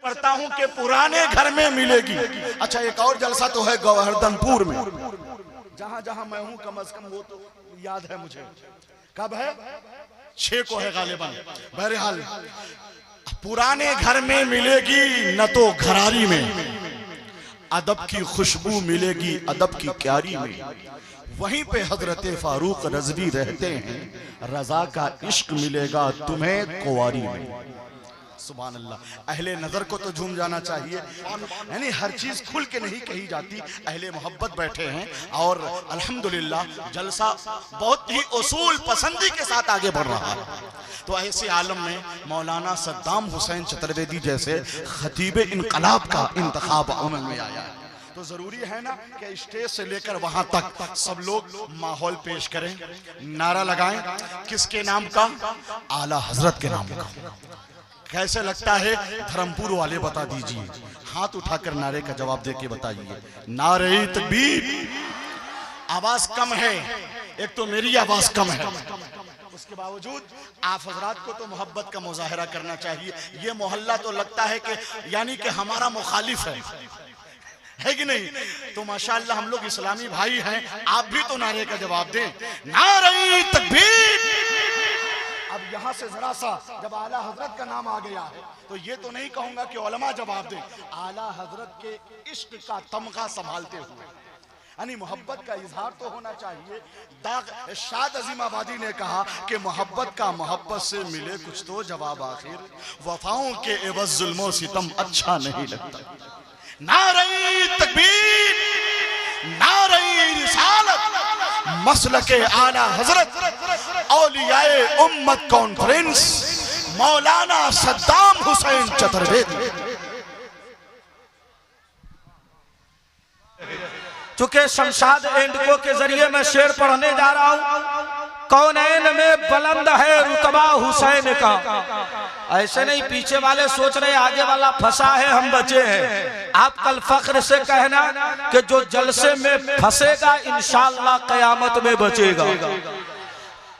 पढ़ता हूँ कि पुराने घर में मिलेगी। अच्छा, एक और जलसा तो है गोवर्धनपुर में, जहां जहां मैं हूं कम से कम वो तो याद है मुझे। कब है? 6 को है गालिबन। बहरहाल पुराने घर में मिलेगी न तो घरारी में, अदब की खुशबू मिलेगी अदब की क्यारी में। वहीं पे हजरत फारूक रज़वी रहते हैं, रजा का इश्क मिलेगा तुम्हें कुंवारी में। सुभान अल्लाह। अहले नजर को तो झूम जाना चाहिए, यानी हर चीज खुल के नहीं कही जाती। अहले मोहब्बत बैठे हैं और अल्हम्दुलिल्लाह जलसा बहुत ही उसूल पसंदी के साथ आगे बढ़ रहा है। तो ऐसे आलम में मौलाना सद्दाम हुसैन चतुर्वेदी जैसे खतीब इनकलाब का इंतखाब अमल में आया है। तो जरूरी है ना कि स्टेज से लेकर वहां तक सब लोग माहौल पेश करें, नारा लगाएं। किसके नाम का? आला हजरत के नाम का। कैसे लगता है धर्मपुर वाले बता दीजिए, हाथ उठाकर नारे का जवाब देके बताइए। नारे तकबीर। आवाज कम है, एक तो मेरी आवाज कम है, उसके बावजूद आप हजरात को तो मोहब्बत का मुजाहरा करना चाहिए। ये मोहल्ला तो लगता है कि यानी कि हमारा मुखालिफ है कि नहीं? तो माशाअल्लाह हम लोग इस्लामी भाई हैं, आप भी तो नारे का जवाब दें। नारे तकबीर। अब यहाँ से जरा सा जब आला हजरत का नाम आ गया है तो ये तो नहीं कहूंगा कि उलमा जवाब दें, आला हजरत के इश्क का तमगा संभालते हुए, यानी मोहब्बत का इजहार तो होना चाहिए। शाद अजीमाबादी ने कहा कि मोहब्बत का मोहब्बत से मिले कुछ तो जवाब आखिर, वफाओं के एवज जुल्मों सितम अच्छा नहीं लगता। नारे तकबीर, नारे रिसालत, मसलके आला हजरत औलियाए उम्मत कॉन्फ्रेंस मौलाना सद्दाम हुसैन चतुर्वेदी। चूंकि शमशाद एंडको के जरिए मैं शेर पढ़ने जा रहा हूं, कौनैन में बुलंद है रुतबा हुसैन का। ऐसे नहीं पीछे वाले सोच रहे आगे वाला फंसा है हम बचे हैं। आप कल फख्र से कहना कि जो जलसे में फंसेगा इंशाअल्लाह कयामत में बचेगा।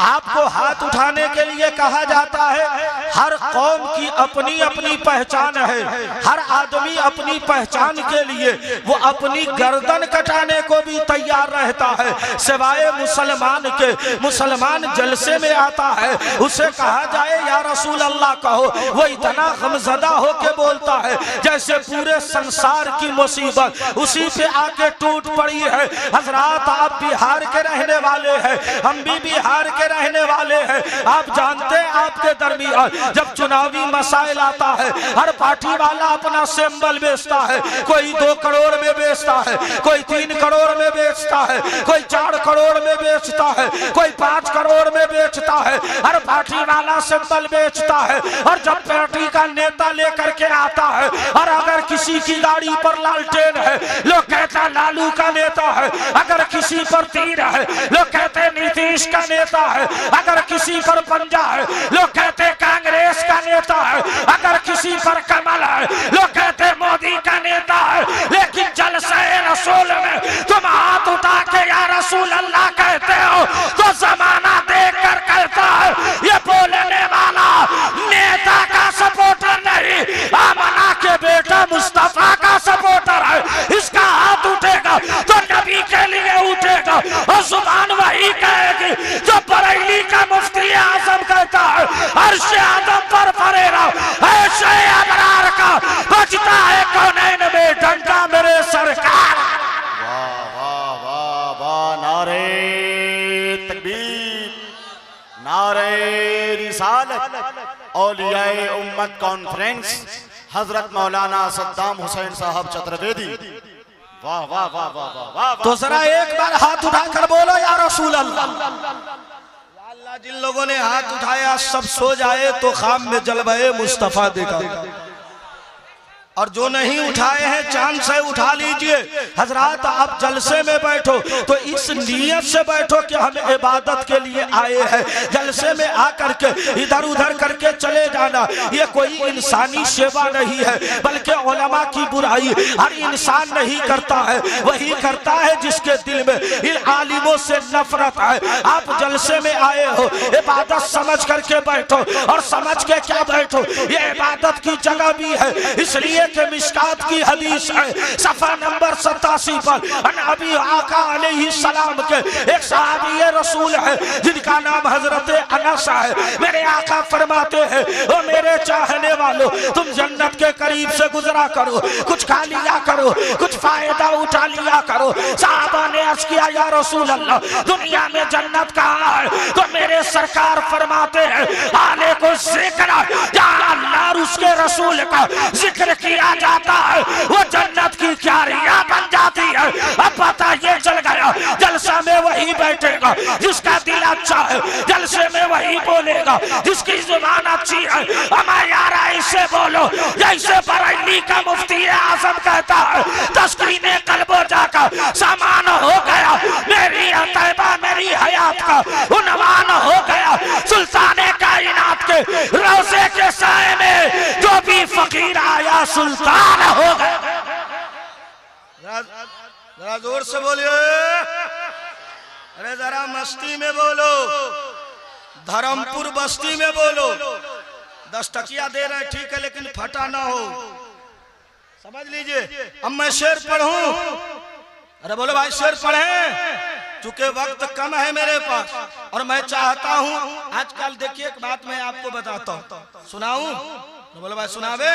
आपको हाथ उठाने के लिए कहा जाता है। हर कौम की अपनी अपनी पहचान है, हर आदमी अपनी पहचान के लिए वो अपनी गर्दन कटाने को भी तैयार रहता है सिवाय मुसलमान के। मुसलमान जलसे में आता है, उसे कहा जाए या रसूल अल्लाह कहो, वो इतना गमज़दा होके बोलता है जैसे पूरे संसार की मुसीबत उसी पे आके टूट पड़ी है। हजरात, आप बिहार के रहने वाले हैं, हम भी बिहार के रहने वाले हैं। आप जानते हैं आपके दरमियान जब चुनावी मसाइल आता है, हर पार्टी वाला अपना सिंबल बेचता है। कोई 2 करोड़ में बेचता है, कोई 3 करोड़ में बेचता है, कोई 4 करोड़ में बेचता है, कोई 5 करोड़ में बेचता है। हर पार्टी वाला सिंबल बेचता है। और जब पार्टी का नेता लेकर के आता है और अगर किसी की गाड़ी पर लालटेन है, लोग कहता लालू का नेता है। अगर किसी पर तीर है, लोग कहते नीतीश का नेता है। अगर किसी पर पंजा है, लोग कहते कांग्रेस का नेता है। अगर किसी पर कमल है, लोग कहते मोदी का नेता है। लेकिन जलसे रसूल में तुम हाथ उठा के या रसूल अल्लाह कहते हो तो जमाना देख कर कहता है ये बोलने वाला नेता का सपोर्टर नहीं, आमना के बेटा मुस्तफा का सपोर्टर है। इसका हाथ उठेगा तो नबी के लिए उठेगा और जुबान वही कहेगी जो बरेली का मुफ्ती आजम कहता है। अर्श आदम पर फरेरा ऐसे अबरार का बचता है कौनैन में डंडा मेरे सरकार। वाह वाह वाह वाह। नारे तकबीर, नारे रिसालत औलियाए उम्मत कॉन्फ्रेंस हजरत मौलाना सद्दाम हुसैन साहब चतुर्वेदी। वाह वाह वाह वाह वाह। तो जरा एक बार हाथ उठाकर बोलो या रसूल अल्लाह। अल्लाह, जिन लोगों ने हाथ उठाया सब सो जाए तो खाम में जलवे मुस्तफा देखा। और जो नहीं उठाए हैं चांद से उठा लीजिए। हजरात आप जलसे में बैठो तो इस नीयत से बैठो कि हम इबादत के लिए आए हैं। जलसे में आकर के इधर उधर करके चले जाना ये कोई इंसानी सेवा नहीं है, बल्कि उलमा की बुराई हर इंसान नहीं करता है, वही करता है जिसके दिल में इन आलिमों से नफरत है। आप जलसे में आए हो, इबादत समझ करके बैठो और समझ के क्या बैठो, ये इबादत की जगह भी है। इसलिए के मिशकात की हदीस है सफा नंबर 87 पर अभी आका अलैहिस्सलाम के एक सहाबी रसूल है जिनका नाम हजरत अनस है। मेरे आका फरमाते हैं ओ मेरे चाहने वालों, तुम जन्नत के करीब से गुजरा करो, कुछ खा लिया करो, कुछ फायदा उठा लिया करो। सहाबा ने अर्ज किया या रसूल अल्लाह, दुनिया में जन्नत कहाँ है? तो मेरे सरकार फरमाते हैं आले को जिक्र, जहाँ अल्लाह और उसके रसूल का जिक्र किया जाता है वो जन्नत की क्यारियां बन जाती है। अब पता ये चल गया जलसा में वही बैठेगा जिसका दिल अच्छा है, जलसे में वही बोलेगा जिसकी जुबान अच्छी है। हमारे यार ऐसे बोलो जैसे बरेली का मुफ्ती आजम कहता है तस्कीने कल्बो जाकर सामान हो गया, मेरी तैबा मेरी हयात का उन्वान हो गया। सुल्ताने कायनात के रोजे के साए में जो भी फकीर आया सुल्तान हो गया। जरा जोर से बोलिए, अरे जरा मस्ती में बोलो, धर्मपुर बस्ती में बोलो। 10 टकिया दे रहे ठीक है लेकिन फटा ना हो, समझ लीजिए। अब मैं शेर पढ़ूं, अरे बोलो भाई शेर पढ़े, चूंकि वक्त कम है मेरे पास और मैं चाहता हूं आजकल देखिए एक बात मैं आपको बताता हूं, सुनाऊं? तो बोलो भाई सुनावे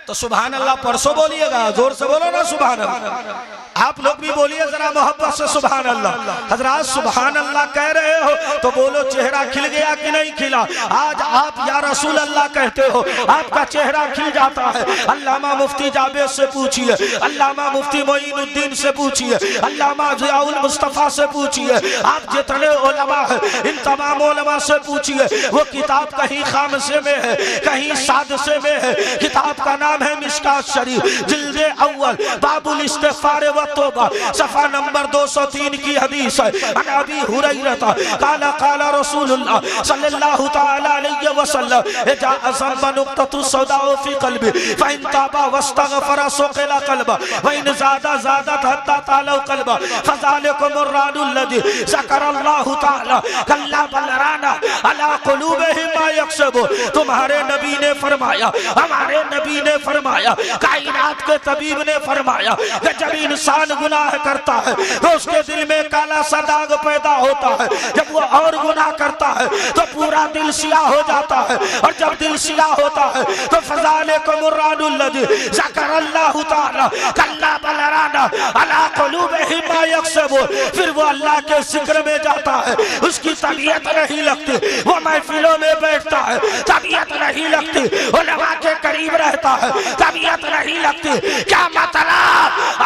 तो सुभान अल्लाह परसों बोलिएगा, जोर से बोलो ना सुभान अल्लाह। आप लोग भी बोलिए जरा मोहब्बत से सुभान अल्लाह। हजरात सुभान अल्लाह कह रहे हो तो बोलो चेहरा खिल गया कि नहीं खिला? आज आप या रसूल अल्लाह कहते हो आपका चेहरा खिल जाता है। अल्लामा मुफ्ती जावेद से पूछिए, अल्लामा मुफ्ती मोइनुद्दीन से पूछिए, अल्लामा ज़ियाउल मुस्तफा से पूछिए, आप जितने उलमा है इन तमाम उलमा से पूछिए। वो किताब कहीं खामसे में है, कहीं सादसे में है। किताब का नाम है मिशकात शरीफ, जिल्द अव्वल, बाबुल इस्तिग़फ़ार व तौबा, सफ़ा नंबर 203 की हदीस है। अन अबी हुरैरा काला काला रसूलुल्लाह सल्लल्लाहु तआला अलैहि वसल्लम इजा अज़म नुक़ततु सौदाउ फी क़ल्बी फ़इन ताबा वस्तग़फ़रा सुक़िला क़ल्बा व इन ज़ादा ज़ादत हत्ता तालौ क़ल्बा फ़ज़ालिकुमुर रादुल लज़ी ज़करल्लाहु तआला कल्ला बल राना अला क़ुलूबिहिम मा यक्सबू। तुम्हारे नबी ने फरमाया, हमारे नबी ने फरमाया, कायनात के तबीब ने फरमाया कि जब इंसान गुनाह करता है तो उसके दिल में काला सा दाग पैदा होता है। जब वो और गुनाह करता है तो पूरा दिल सियाह हो जाता है, और जब दिल सियाह होता है तो फ़ज़ालिकुमुर रादुल लज़ी ज़करल्लाहु तआला कल्ला बल राना अला क़ुलूबिहिम मा यक्सबू। फिर वो अल्लाह के जिक्र में जाता है, उसकी तबीयत नहीं लगती, वो महफिलों में बैठता है, तबीयत नहीं लगती, उलमा के करीब रहता है, तबीयत नहीं लगती। क्या मतलब?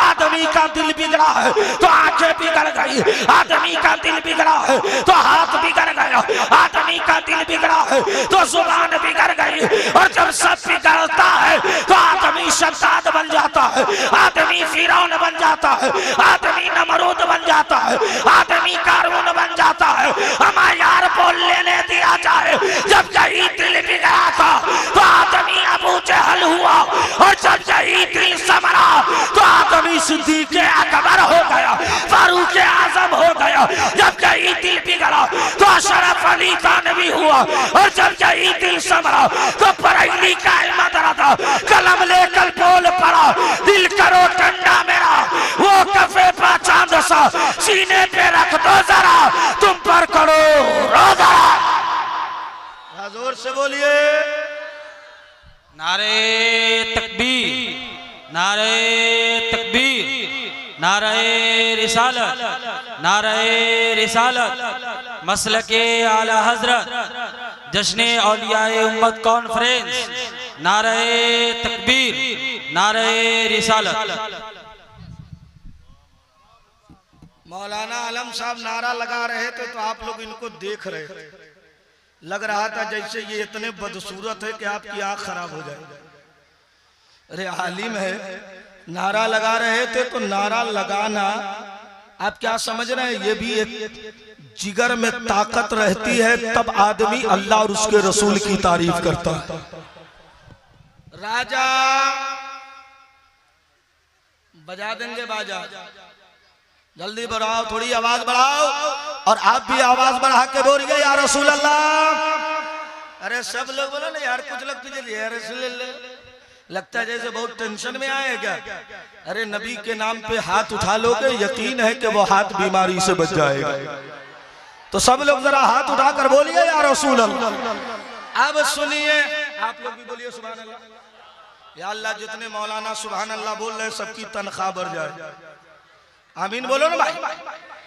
आदमी का दिल बिगड़ा है तो आंखें बिगड़ गई, आदमी का दिल बिगड़ा है तो हाथ बिगड़ गया, आदमी का दिल बिगड़ा है तो जुबान बिगड़ गई, और जब सब बिगड़ता है तो आदमी शद्दाद बन जाता है, आदमी फिरौन बन जाता है, आदमी नमरूद बन जाता है, आदमी कारून बन जाता है। हमारे यार बोल लेने दिया जाए, जब यही दिल बिगड़ा था तो आदमी अबू जहल हुआ, और जब यही दिल समरा तो आदमी सिद्दीक़ अकबर हो गया, फारूक आजम हो गया। जब यही दिल बिगड़ा तो अशरफ अली थानवी हुआ, और जब यही दिल समरा तो बरेली का अहमद रज़ा कलम लेकर बोल पड़ा, दिल करो ठंडा मेरा वो कफे पर चांद सा सीने पे रख दो जरा, तुम पर करो रोजा। जोर से बोलिए नारे तकबीर, नारे तकबीर, नारे रिसालत, नारे रिसालत, मसलके आला हजरत, जश्ने औलियाए उम्मत कॉन्फ्रेंस, नारे तकबीर, नारे रिसालत। मौलाना आलम साहब नारा लगा रहे थे तो आप लोग इनको देख रहे थे, लग रहा था जैसे ये इतने बदसूरत है कि आपकी आंख खराब हो जाए। अरे आलिम है, नारा लगा रहे थे तो नारा लगाना आप क्या समझ रहे हैं, ये भी एक जिगर में ताकत रहती है, तब आदमी अल्लाह और उसके रसूल की तारीफ करता है। राजा बजा देंगे बाजा, जल्दी बढ़ाओ, थोड़ी आवाज बढ़ाओ, और आप भी आवाज बढ़ा के बोलिए या रसूल अल्लाह। अरे सब लोग बोलो ना यार, कुछ लोग तुझे या रसूल अल्लाह लगता है जैसे बहुत टेंशन में आए क्या। अरे नबी के नाम पे हाथ उठा लोगे, यकीन है कि वो हाथ बीमारी से बच जाएगा। तो सब लोग जरा हाथ उठाकर बोलिए या रसूल अल्लाह। अब सुनिए, आप लोग भी बोलिए सुभान अल्लाह। या अल्लाह, जितने मौलाना सुभान अल्लाह बोल रहे हैं सबकी तनख्वाह बढ़ जाए, आमीन बोलो ना भाई।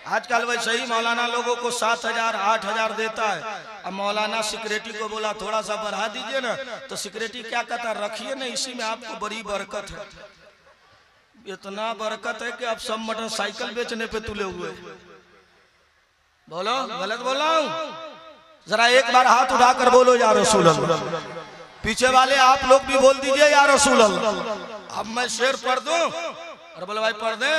आजकल वैसे ही मौलाना लोगों को 7,000 8,000 देता है। अब मौलाना सिक्योरिटी को बोला थोड़ा सा बढ़ा दीजिए ना, तो सिक्योरिटी क्या कहता है, रखिए ना, इसी में आपको बड़ी बरकत है। इतना बरकत है कि अब सब मोटरसाइकिल बेचने पे तुले हुए। बोलो, गलत बोल रहा हूं? जरा एक बार हाथ उठाकर बोलो या रसूल अल्लाह। पीछे वाले आप लोग भी बोल दीजिए या रसूल अल्लाह। अब मैं शेर पढ़ दूं और बोलो भाई पढ़ दें,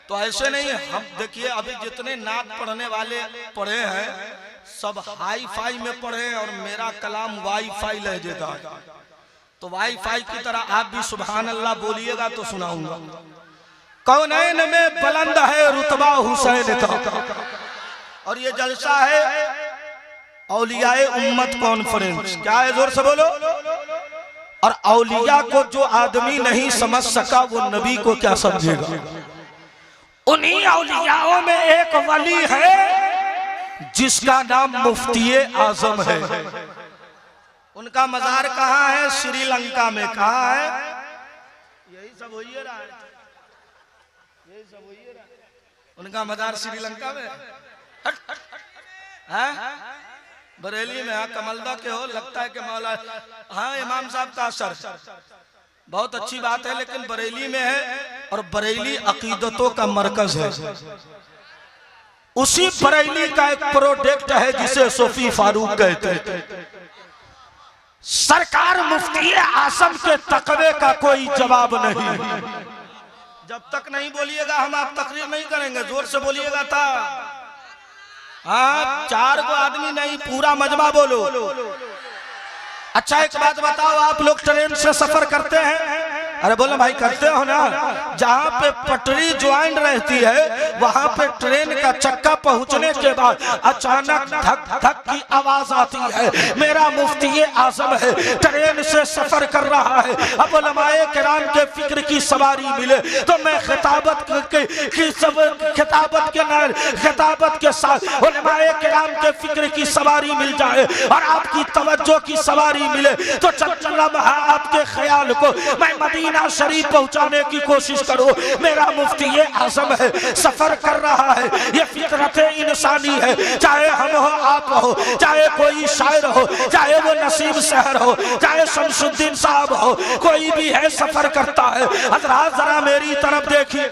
तो ऐसे नहीं। हम देखिए अभी जितने नात पढ़ने वाले पढ़े हैं सब हाई फाई में पढ़े हैं, और मेरा कलाम वाई फाई लहजेदा है। तो वाई फाई की तरह आप भी सुभान अल्लाह बोलिएगा तो सुनाऊंगा। कौनैन में बुलंद है रुतबा हुसैन का, और ये जलसा है औलियाए उम्मत कॉन्फ्रेंस। क्या है, जोर से बोलो। और औलिया को जो आदमी नहीं समझ सका वो नबी को क्या समझेगा। उन्हीं औलियाओं में एक वली है जिसका नाम मुफ्ती आजम है। उनका मजार कहाँ है, श्रीलंका में। कहाँ है, यही सब हो ही रहा है, यही सब हो ही रहा है। उनका मजार श्रीलंका में है, बरेली में है। कमलदा के हो, लगता है कि मौला, हाँ इमाम साहब का असर, बहुत अच्छी बात है, लेकिन बरेली में है, और बरेली अकीदतों का मरकज है। उसी बरेली का एक प्रोडक्ट है जिसे सूफी फारूक कहते हैं। सरकार मुफ्ती आजम के तकवे का कोई जवाब नहीं। जब तक नहीं बोलिएगा हम आप तकरीर नहीं करेंगे, जोर से बोलिएगा था। हाँ, 4 को आदमी नहीं, पूरा मजमा बोलो। अच्छा एक बात बताओ, आप लोग ट्रेन से सफर करते हैं? अरे बोलो भाई करते हो ना। जहाँ पे पटरी ज्वाइंट रहती है वहां पे ट्रेन का चक्का पहुंचने के बाद अचानक धक धक की आवाज आती है। मेरा मुफ्ती आजम है, ट्रेन से सफर कर रहा है। अब उलमाए किराम के फिक्र की सवारी मिले तो मैं खिताबत के साथ उलमाए किराम के फिक्र की सवारी मिल जाए और आपकी तवज्जो की सवारी मिले तो चंद लम्हा आपके ख्याल को मैं मदीना शरीफ पहुंचाने की कोशिश करो। मेरा मुफ्ती आजम है, सफर कर रहा है। ये फितरत इंसानी है, चाहे हम हो आप हो, चाहे कोई शायर हो, चाहे वो नसीब शहर हो, चाहे शमसुद्दीन साहब हो, कोई भी है सफर करता है। हजरात जरा मेरी तरफ देखिए।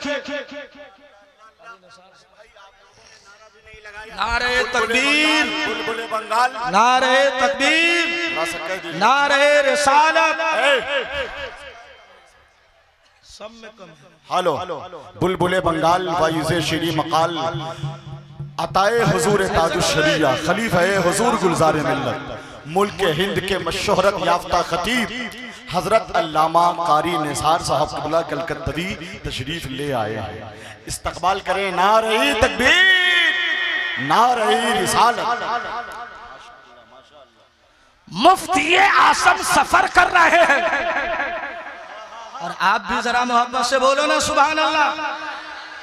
नारे तकबीर, बुलबुले बंगाल, नारे तकबीर, नारे रिसालत, सब में कम है। हेलो बुलबुले बंगाल वाइज़े शीरी मकाल अताए हुजूर ताजुश शरिया खलीफा हुजूर गुलजार मिल्लत मुल्क हिंद के मशोहरत याफ्ता खतीब हजरत अल्लामा कारी निसार साहब क़िबला कलकत्तवी तशरीफ ले आए हैं। इस्तकबाल करें। नारे तकबीर, नारे रिसालत। मुफ्ती आजम सफर कर रहे हैं और आप भी जरा मोहब्बत से बोलो ना सुभान अल्लाह।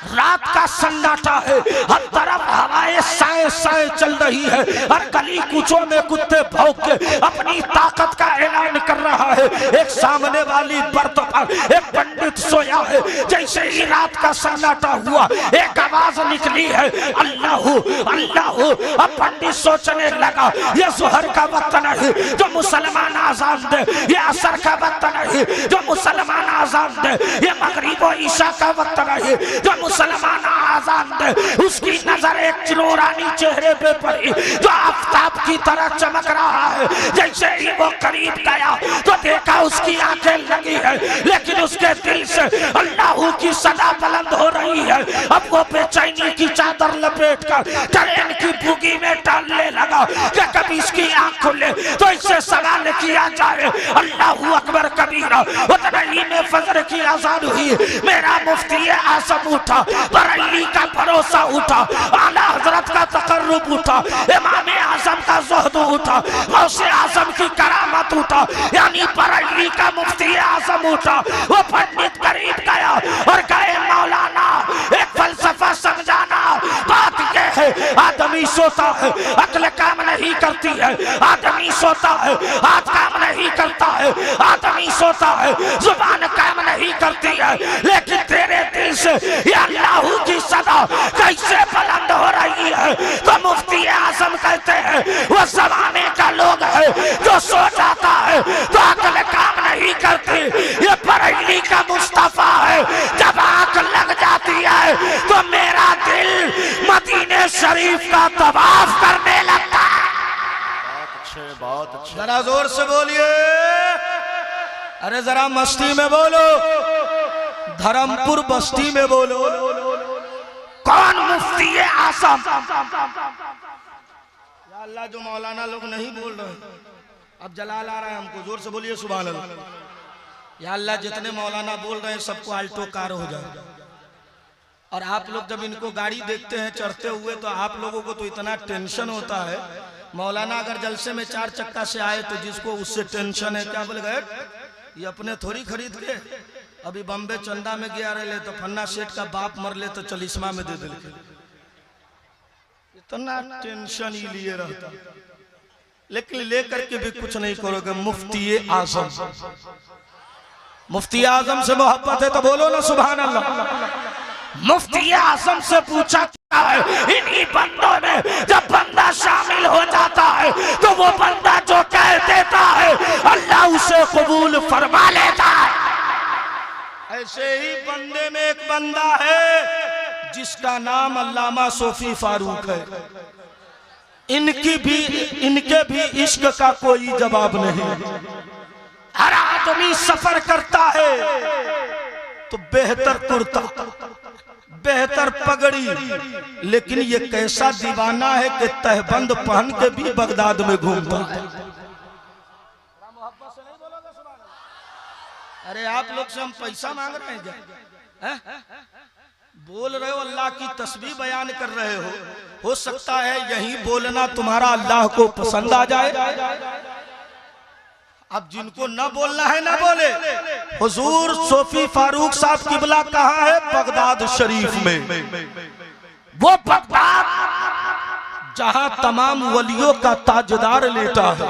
रात का सन्नाटा है, हर तरफ हवाएं साए साए चल रही है, हर गली कूचों में कुत्ते भौंक के अपनी ताकत का ऐलान कर रहा है। एक सामने वाली बर्थ पर एक पंडित सोया है। जैसे ही रात का सन्नाटा हुआ एक आवाज निकली है, अल्लाह अल्लाह। अब पंडित सोचने लगा ये जोहर का वक्त नहीं जो मुसलमान आजान दे, ये असर का वक्त नहीं जो मुसलमान आजान दे, ये मगरिब और ईशा का वक्त नहीं जो मुसलमान आजान दे। उसकी नजर एक नूरानी चेहरे पे पड़ी जो आफताब की तरह चमक रहा है। जैसे ही वो करीब गया तो देखा उसकी आंखें लगी है, लेकिन उसके दिल से अल्लाह की सदा बुलंद हो रही है। अब वो बेचैनी की चादर लपेट कर ट्रेन की बोगी में डालने लगा कि कभी इसकी आंख खुले तो इससे सवाल किया जाए। अल्लाह अकबर कबीरा। उतना ही में फजर की आजान हुई, मेरा मुफ्ती आजम उठा, बरेली का भरोसा उठा, आला हजरत का तकर्रुब उठा, इमाम आजम का ज़ुहद उठा, गौसे आजम की करामत उठा, यानी बरेली का मुफ्ती आजम उठा। वो पंडित करीब गया और कहे मौलाना एक फलसफा समझाना। बात यह है आदमी सोता है, अक्ल काम नहीं करती है, आदमी सोता है, हाथ काम नहीं करता है, आदमी सोता है, जुबान काम नहीं करती है, लेकिन तेरे दिल से ये अल्लाह की सदा कैसे बुलंद हो रही है। तो मुफ्ती आजम कहते हैं वो जमाने का लोग है जो सो जाता है तो अक्ल काम नहीं करती। ये बरेली का मुस्तफा है, जब आंख लग जाती है तो मेरा दिल मदीने शरीफ का तवाफ करने लगता है। बहुत अच्छे। जरा जोर से बोलिए, अरे जरा मस्ती में बोलो, धर्मपुर बस्ती में बोलो। कौन मुफ्ती है आजम? या अल्लाह, जो मौलाना लोग नहीं बोल रहे, अब जलाल आ रहा है हमको, जोर से बोलिए सुभान अल्लाह। या अल्लाह, जितने मौलाना बोल रहे हैं सबको आल्टो कार हो जाए। और आप लोग जब इनको गाड़ी देखते हैं चढ़ते हुए तो आप लोगों को तो इतना टेंशन होता है। मौलाना अगर जलसे में 4 चक्का से आए तो जिसको उससे टेंशन है, क्या बोले गए ये अपने थोड़ी खरीद के अभी बम्बे चंदा में गया रहे तो फन्ना सेठ का बाप मर ले तो चलिस्मा में दे दे। इतना टेंशन ही लिए रहता, लेकिन लेकर के भी कुछ नहीं करोगे। मुफ्ती आजम, मुफ्ती आजम से मोहब्बत है तो बोलो ना सुभान अल्लाह। मुफ्ती आजम से पूछा क्या है इन्हीं बंदों में जब बंदा शामिल हो जाता है तो वो बंदा जो कह देता है अल्लाह उसे कबूल फरमा लेता है। ऐसे ही बंदे में एक बंदा है जिसका नाम अल्लामा सूफी फारूक है। इनके भी इश्क का कोई जवाब नहीं। हर आदमी सफर करता है तो बेहतर कुर्ता, बेहतर पगड़ी, लेकिन ये कैसा दीवाना है कि तहबंद पहन के भी बगदाद में घूमता है। अरे आप लोग से हम पैसा मांग रहे हैं क्या? बोल रहे हो, अल्लाह की तस्बीह बयान कर रहे हो सकता है यही बोलना तुम्हारा अल्लाह को पसंद आ जाए। अब जिनको न बोलना है न बोले। हुजूर सूफी फारूक साहब किबला कहाँ है? बगदाद शरीफ में। वो बगदाद जहां तमाम वलियों का ताजदार लेटा है,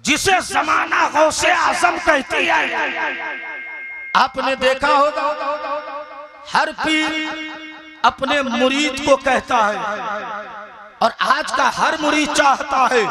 जिसे जमाना गौसे आजम कहती है। आपने देखा होगा हर पीर अपने मुरीद को कहता है, और आज का हर मुरीद चाहता है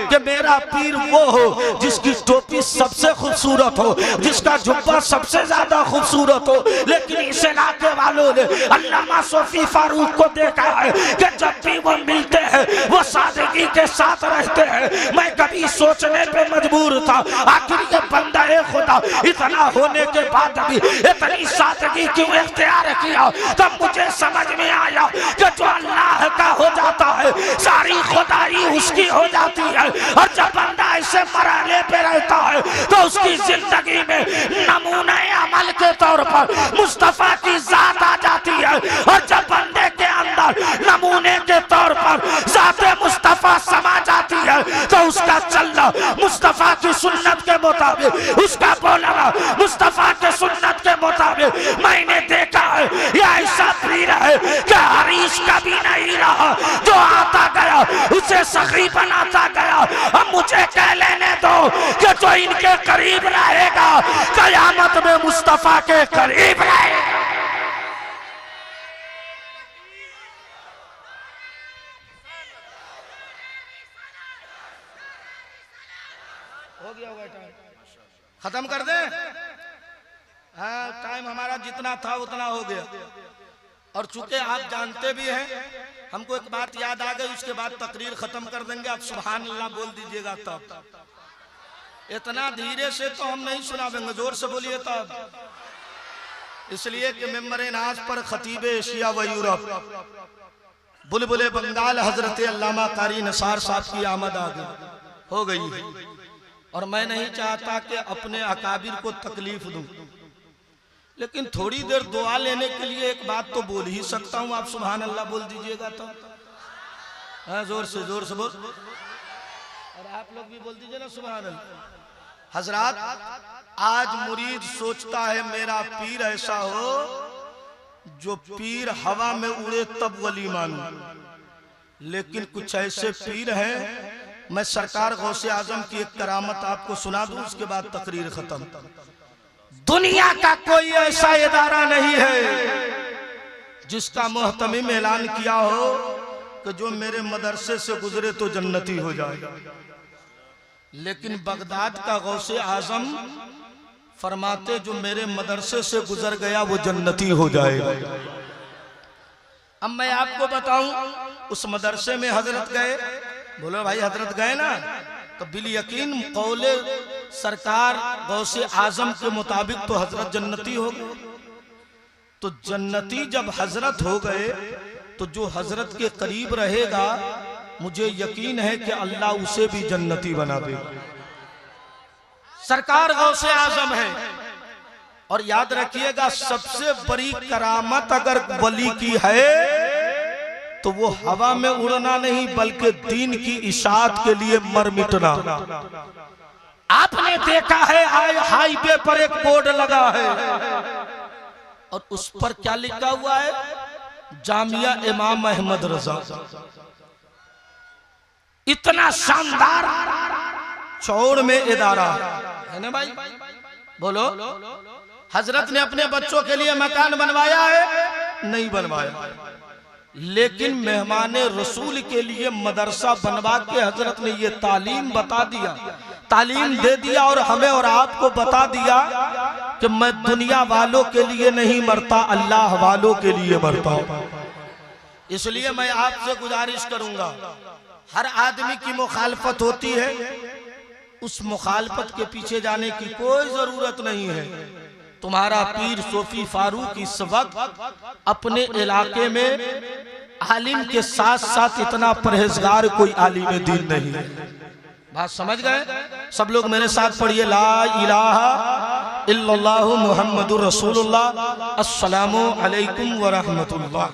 कि मेरा पीर वो हो जिसकी टोपी सबसे खूबसूरत हो, जिसका जुब्बा सबसे ज्यादा खूबसूरत हो। लेकिन इस इलाके वालों ने अल्लामा सूफी फारूक को देखा है कि जब भी वो मिलते हैं वो सादगी के साथ रहते हैं। मैं कभी सोचने पे मजबूर था आखिर ये बंदा खुदा इतना होने के बाद भी इतनी सादगी क्यों इख्तियार किया। तब मुझे समझ में आया कि जो अल्लाह का हो जाता है सारी खुदाई उसकी हो जाती है। और जब बंदा ऐसे मरहले पे रहता है तो उसकी जिंदगी में नमूने अमल के तौर पर मुस्तफा की जात आ जाती है। और जब बंदे के अंदर नमूने के तौर पर जाते मुस्तफा समा जाती है तो उसका चलना मुस्तफा की सुन्नत के मुताबिक, उसका बोलना मुस्तफा के सुन्नत के मुताबिक। मैंने देखा है ये ऐसा पीर है कि हरीश कभी नहीं रहा, जो आता गया उसे सखी बनाता गया। अब मुझे कह लेने दो कि जो इनके करीब रहेगा कयामत में मुस्तफा के करीब रहेगा। हो गया होगा टाइम, खत्म कर दे। हाँ, टाइम हमारा जितना था उतना हो गया। और चूंकि आप जानते भी हैं, हमको एक बात याद आ गई, उसके बाद तकरीर खत्म कर देंगे। आप सुभान अल्लाह बोल दीजिएगा तब। इतना धीरे से तो हम नहीं सुनावेंगे, जोर से बोलिए तब। इसलिए कि मेंबर नाज पर खतीब एशिया व यूरोप बुलबुले बंगाल हजरत अल्लामा कारी निसार साहब की आमद आ गई, हो गई है। और मैं नहीं चाहता कि अपने अकाबिर को तकलीफ दूं, लेकिन थोड़ी देर दुआ लेने के लिए एक बात तो बोल ही सकता हूं। आप सुभान अल्लाह बोल दीजिएगा तो। हाँ, जोर से बोल। और आप लोग भी बोल दीजिए ना सुभान अल्लाह। हजरात, आज मुरीद सोचता है मेरा पीर ऐसा हो जो पीर हवा में उड़े तब वली मानूं, लेकिन कुछ ऐसे पीर हैं। मैं सरकार गौसे आजम की एक करामत आपको सुना दूं, उसके बाद तकरीर खत्म। दुनिया का कोई ऐसा इदारा नहीं है जिसका मुहतमिम ऐलान किया हो कि जो मेरे मदरसे से गुजरे तो जन्नती हो जाए, लेकिन बगदाद का गौसे आजम फरमाते जो मेरे मदरसे से गुजर गया वो जन्नती हो जाएगा। अब मैं आपको बताऊं, उस मदरसे में हजरत गए, बोलो भाई हजरत गए ना, तो बिल यकीन कौले सरकार गौसे आजम के मुताबिक तो हजरत जन्नती हो गए। तो जन्नती जब हजरत हो गए तो जो हजरत के करीब रहेगा, मुझे यकीन है कि अल्लाह उसे भी जन्नती बना देगा। सरकार गौसे आजम है। और याद रखिएगा, सबसे बड़ी करामत अगर वली की है तो वो हवा में उड़ना नहीं, बल्कि दीन की इशाअत के लिए मर मिटना। आपने देखा है हाईवे पर एक बोर्ड लगा है और उस पर क्या लिखा हुआ है? जामिया इमाम अहमद रजा। इतना शानदार चौड़ में इदारा है ना भाई, बोलो। हजरत ने अपने बच्चों के लिए मकान बनवाया है? नहीं बनवाया, लेकिन मेहमान रसूल के लिए मदरसा बनवा के हजरत ने ये तालीम बता दिया, तालीम दे दिया और हमें और आपको बता दिया कि मैं दुनिया वालों के लिए नहीं मरता, अल्लाह वालों के लिए मरता हूं। इसलिए मैं आपसे गुजारिश करूंगा, हर आदमी की मुखालफत होती है, उस मुखालफत के पीछे जाने की कोई जरूरत नहीं है। तुम्हारा पीर सूफी फारूक इस वक्त अपने इलाके में आलिम के साथ साथ इतना परहेजगार कोई आलिम दीन नहीं है। बात समझ गए? सब लोग मेरे साथ पढ़िए, ला इलाहा इल्लल्लाहु मुहम्मदुर रसूलुल्लाह, अस्सलामु अलैकुम व रहमतुल्लाह।